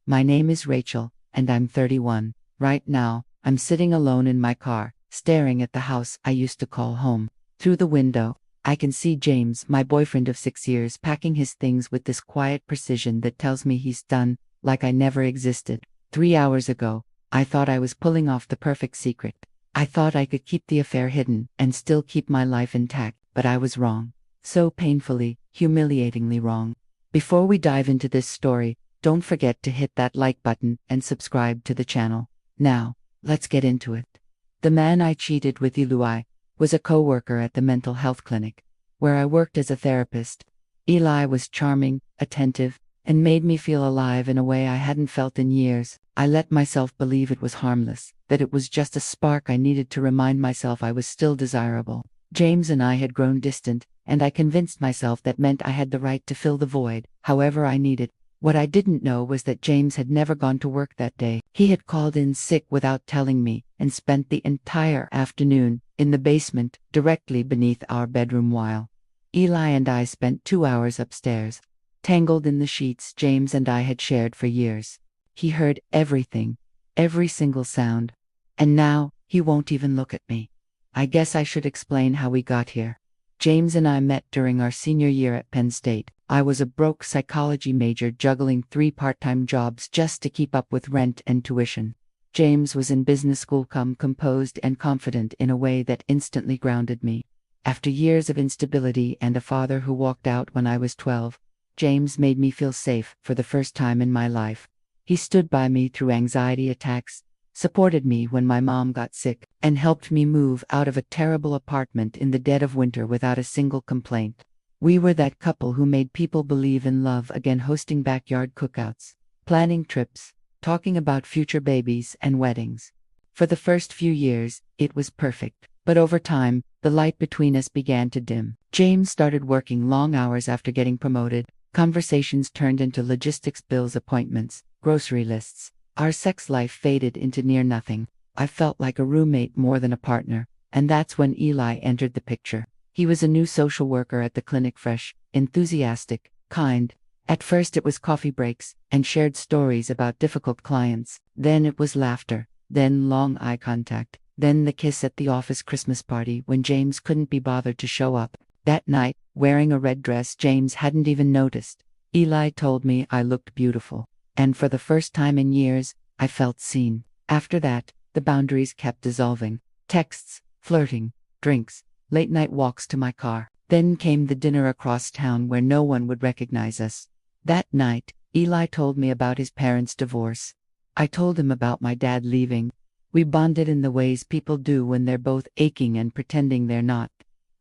My name is Rachel, and I'm 31. Right now, I'm sitting alone in my car, staring at the house I used to call home. Through the window, I can see James, my boyfriend of 6 years, packing his things with this quiet precision that tells me he's done, like I never existed. 3 hours ago, I thought I was pulling off the perfect secret. I thought I could keep the affair hidden and still keep my life intact, but I was wrong. So painfully, humiliatingly wrong. Before we dive into this story, don't forget to hit that like button and subscribe to the channel. Now, let's get into it. The man I cheated with, Eli, was a co-worker at the mental health clinic, where I worked as a therapist. Eli was charming, attentive, and made me feel alive in a way I hadn't felt in years. I let myself believe it was harmless, that it was just a spark I needed to remind myself I was still desirable. James and I had grown distant, and I convinced myself that meant I had the right to fill the void, however I needed. What I didn't know was that James had never gone to work that day. He had called in sick without telling me, and spent the entire afternoon in the basement, directly beneath our bedroom while Eli and I spent 2 hours upstairs, tangled in the sheets James and I had shared for years. He heard everything, every single sound, and now he won't even look at me. I guess I should explain how we got here. James and I met during our senior year at Penn State. I was a broke psychology major juggling 3 part-time jobs just to keep up with rent and tuition. James was in business school, composed and confident in a way that instantly grounded me. After years of instability and a father who walked out when I was 12, James made me feel safe for the first time in my life. He stood by me through anxiety attacks, supported me when my mom got sick, and helped me move out of a terrible apartment in the dead of winter without a single complaint. We were that couple who made people believe in love again, hosting backyard cookouts, planning trips, talking about future babies and weddings. For the first few years, it was perfect, but over time, the light between us began to dim. James started working long hours after getting promoted. Conversations turned into logistics, bills, appointments, grocery lists. Our sex life faded into near nothing. I felt like a roommate more than a partner, and that's when Eli entered the picture. He was a new social worker at the clinic, fresh, enthusiastic, kind. At first it was coffee breaks and shared stories about difficult clients. Then it was laughter, then long eye contact, then the kiss at the office Christmas party when James couldn't be bothered to show up. That night, wearing a red dress James hadn't even noticed, Eli told me I looked beautiful. And for the first time in years, I felt seen. After that, the boundaries kept dissolving. Texts, flirting, drinks, late-night walks to my car. Then came the dinner across town where no one would recognize us. That night, Eli told me about his parents' divorce. I told him about my dad leaving. We bonded in the ways people do when they're both aching and pretending they're not.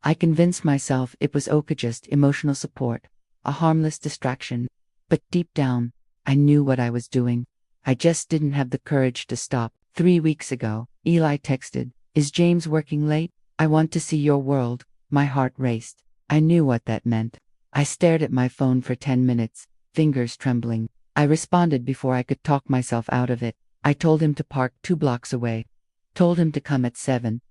I convinced myself it was okay, just emotional support, a harmless distraction. But deep down, I knew what I was doing. I just didn't have the courage to stop. 3 weeks ago, Eli texted, "Is James working late? I want to see your world." My heart raced. I knew what that meant. I stared at my phone for 10 minutes, fingers trembling. I responded before I could talk myself out of it. I told him to park 2 blocks away. Told him to come at 7.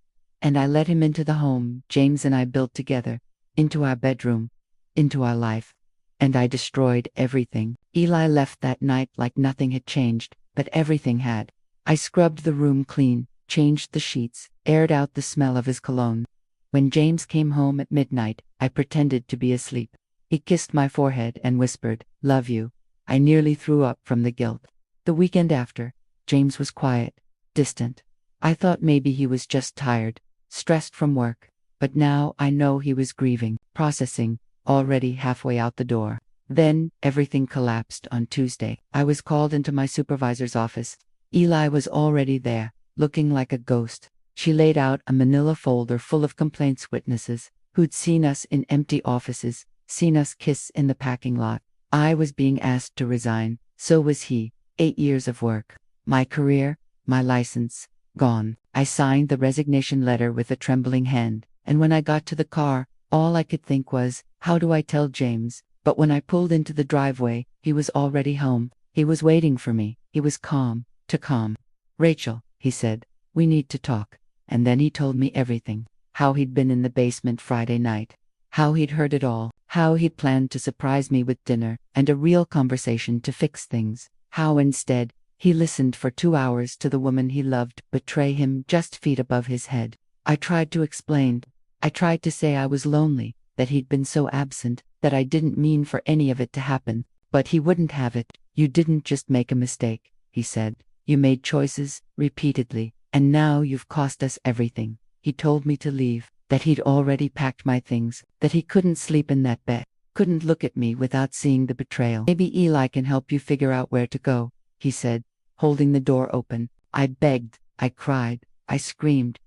And I let him into the home James and I built together, into our bedroom, into our life. And I destroyed everything. Eli left that night like nothing had changed, but everything had. I scrubbed the room clean, changed the sheets, aired out the smell of his cologne. When James came home at midnight, I pretended to be asleep. He kissed my forehead and whispered, "Love you." I nearly threw up from the guilt. The weekend after, James was quiet, distant. I thought maybe he was just tired, stressed from work. But now I know he was grieving, processing, already halfway out the door. Then, everything collapsed on Tuesday. I was called into my supervisor's office. Eli was already there, looking like a ghost. She laid out a manila folder full of complaints, witnesses who'd seen us in empty offices, seen us kiss in the parking lot. I was being asked to resign. So was he. 8 years of work. My career, my license, gone. I signed the resignation letter with a trembling hand, and when I got to the car, all I could think was, how do I tell James? But when I pulled into the driveway, he was already home. He was waiting for me. He was calm, too calm. "Rachel," he said, "we need to talk." And then he told me everything. How he'd been in the basement Friday night. How he'd heard it all. How he'd planned to surprise me with dinner and a real conversation to fix things. How instead, he listened for 2 hours to the woman he loved betray him just feet above his head. I tried to explain. I tried to say I was lonely, that he'd been so absent, that I didn't mean for any of it to happen, but he wouldn't have it. You didn't just make a mistake, he said. You made choices, repeatedly, and now you've cost us everything. He told me to leave, that he'd already packed my things, that he couldn't sleep in that bed, couldn't look at me without seeing the betrayal. Maybe Eli can help you figure out where to go, he said, holding the door open. I begged, I cried, I screamed.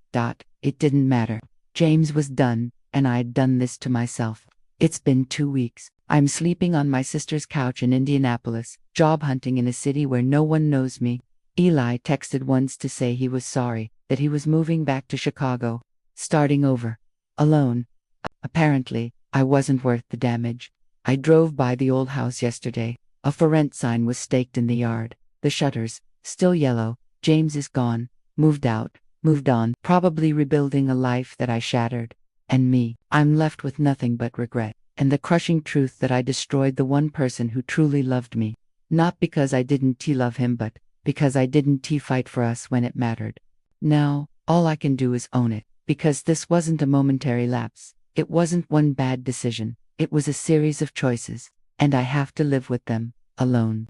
It didn't matter. James was done, and I'd done this to myself. It's been 2 weeks. I'm sleeping on my sister's couch in Indianapolis, job hunting in a city where no one knows me. Eli texted once to say he was sorry, that he was moving back to Chicago, starting over, alone. Apparently, I wasn't worth the damage. I drove by the old house yesterday. A for rent sign was staked in the yard. The shutters, still yellow. James is gone, moved out, moved on, probably rebuilding a life that I shattered. And me, I'm left with nothing but regret, and the crushing truth that I destroyed the one person who truly loved me. Not because I didn't love him, but because I didn't fight for us when it mattered. Now, all I can do is own it, because this wasn't a momentary lapse. It wasn't one bad decision. It was a series of choices, and I have to live with them, alone.